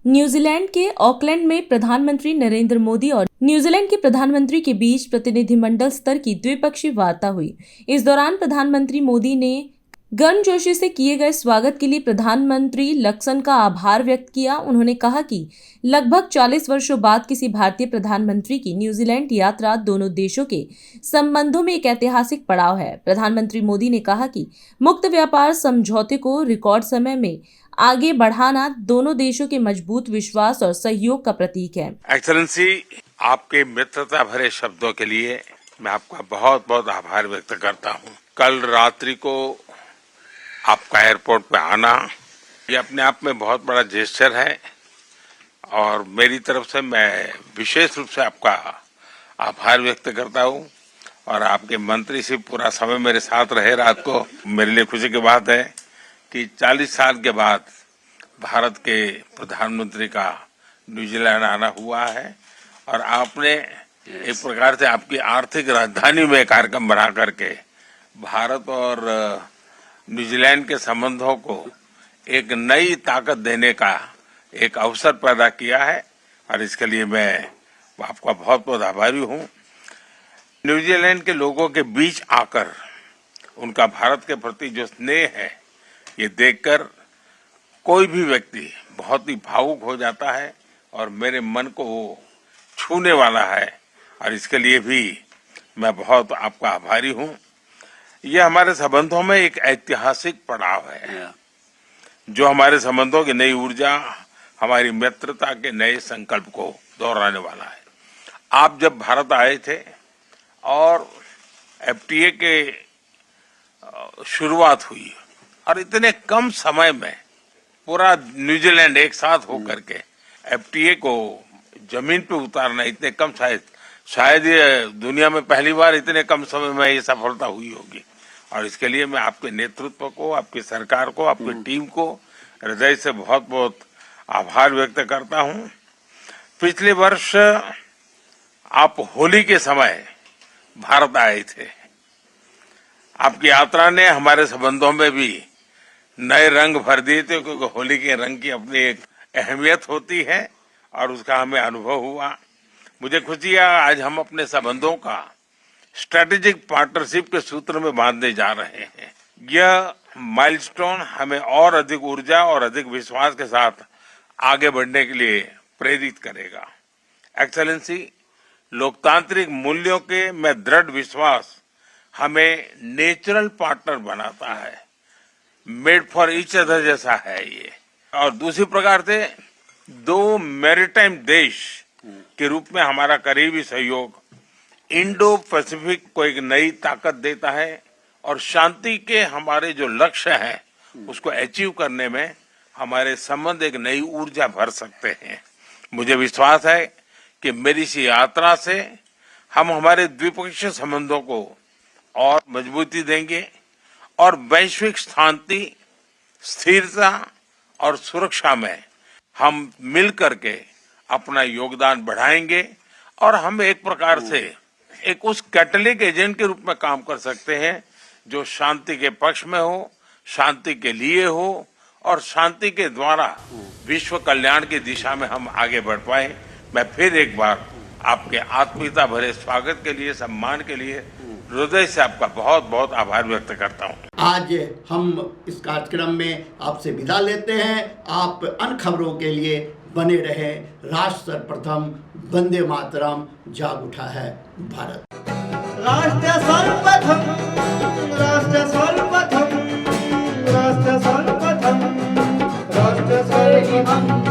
New Zealand के Auckland में प्रधानमंत्री नरेंद्र मोदी और न्यूजीलैंड के प्रधानमंत्री के बीच प्रतिनिधिमंडल स्तर की द्विपक्षीय वार्ता हुई। इस दौरान प्रधानमंत्री मोदी ने गर्मजोशी से किए गए स्वागत के लिए प्रधानमंत्री लक्सन का आभार व्यक्त किया। उन्होंने कहा कि लगभग 40 वर्षों बाद किसी भारतीय प्रधानमंत्री की न्यूजीलैंड यात्रा दोनों देशों के संबंधों में एक ऐतिहासिक पड़ाव है। प्रधानमंत्री मोदी ने कहा कि मुक्त व्यापार समझौते को रिकॉर्ड समय में आगे बढ़ाना दोनों देशों के मजबूत विश्वास और सहयोग का प्रतीक है। एक्सेलेंसी, आपके मित्रता भरे शब्दों के लिए मैं आपका बहुत बहुत आभार व्यक्त करता हूँ। कल रात्रि को आपका एयरपोर्ट पे आना ये अपने आप में बहुत बड़ा जेस्चर है और मेरी तरफ से मैं विशेष रूप से आपका आभार व्यक्त करता हूँ। और आपके मंत्री से पूरा समय मेरे साथ रहे रात को, मेरे लिए खुशी की बात है कि 40 साल के बाद भारत के प्रधानमंत्री का न्यूजीलैंड आना हुआ है और आपने एक प्रकार से आपकी आर्थिक राजधानी में कार्यक्रम बना करके भारत और न्यूजीलैंड के संबंधों को एक नई ताकत देने का एक अवसर पैदा किया है और इसके लिए मैं आपका बहुत बहुत आभारी हूँ। न्यूजीलैंड के लोगों के बीच आकर उनका भारत के प्रति जो स्नेह है ये देखकर कोई भी व्यक्ति बहुत ही भावुक हो जाता है और मेरे मन को वो छूने वाला है और इसके लिए भी मैं बहुत आपका आभारी हूँ। ये हमारे संबंधों में एक ऐतिहासिक पड़ाव है जो हमारे संबंधों की नई ऊर्जा, हमारी मित्रता के नए संकल्प को दोहराने वाला है। आप जब भारत आए थे और एफटीए के शुरुआत हुई और इतने कम समय में पूरा न्यूजीलैंड एक साथ होकर के एफटीए को जमीन पे उतारना, इतने कम, शायद ये दुनिया में पहली बार इतने कम समय में ये सफलता हुई होगी और इसके लिए मैं आपके नेतृत्व को, आपकी सरकार को, आपकी टीम को हृदय से बहुत बहुत आभार व्यक्त करता हूँ। पिछले वर्ष आप होली के समय भारत आए थे। आपकी यात्रा ने हमारे संबंधों में भी नए रंग भर दिए थे क्योंकि होली के रंग की अपनी एक अहमियत होती है और उसका हमें अनुभव हुआ। मुझे खुशी है आज हम अपने संबंधों का स्ट्रेटेजिक पार्टनरशिप के सूत्र में बांधने जा रहे हैं। यह माइलस्टोन हमें और अधिक ऊर्जा और अधिक विश्वास के साथ आगे बढ़ने के लिए प्रेरित करेगा। एक्सेलेंसी, लोकतांत्रिक मूल्यों के में दृढ़ विश्वास हमें नेचुरल पार्टनर बनाता है, मेड फॉर ईच अदर जैसा है ये। और दूसरी प्रकार से दो मैरीटाइम देश के रूप में हमारा करीबी सहयोग इंडो पैसिफिक को एक नई ताकत देता है और शांति के हमारे जो लक्ष्य हैं उसको अचीव करने में हमारे संबंध एक नई ऊर्जा भर सकते हैं। मुझे विश्वास है कि मेरी इस यात्रा से हम हमारे द्विपक्षीय संबंधों को और मजबूती देंगे और वैश्विक शांति, स्थिरता और सुरक्षा में हम मिल करके अपना योगदान बढ़ाएंगे और हम एक प्रकार से एक उस कैटलिक एजेंट के रूप में काम कर सकते हैं जो शांति के पक्ष में हो, शांति के लिए हो और शांति के द्वारा विश्व कल्याण की दिशा में हम आगे बढ़ पाए। मैं फिर एक बार आपके आत्मीयता भरे स्वागत के लिए, सम्मान के लिए हृदय से आपका बहुत बहुत आभार व्यक्त करता हूँ। आज हम इस कार्यक्रम में आपसे विदा लेते हैं। आप अन्य खबरों के लिए बने रहे। राष्ट्र सर्वप्रथम, वंदे मातरम, जाग उठा है भारत। राष्ट्र सर्वप्रथम, राष्ट्र सर्वप्रथम, राष्ट्र सर्वप्रथम, राष्ट्र सर्वप्रथम।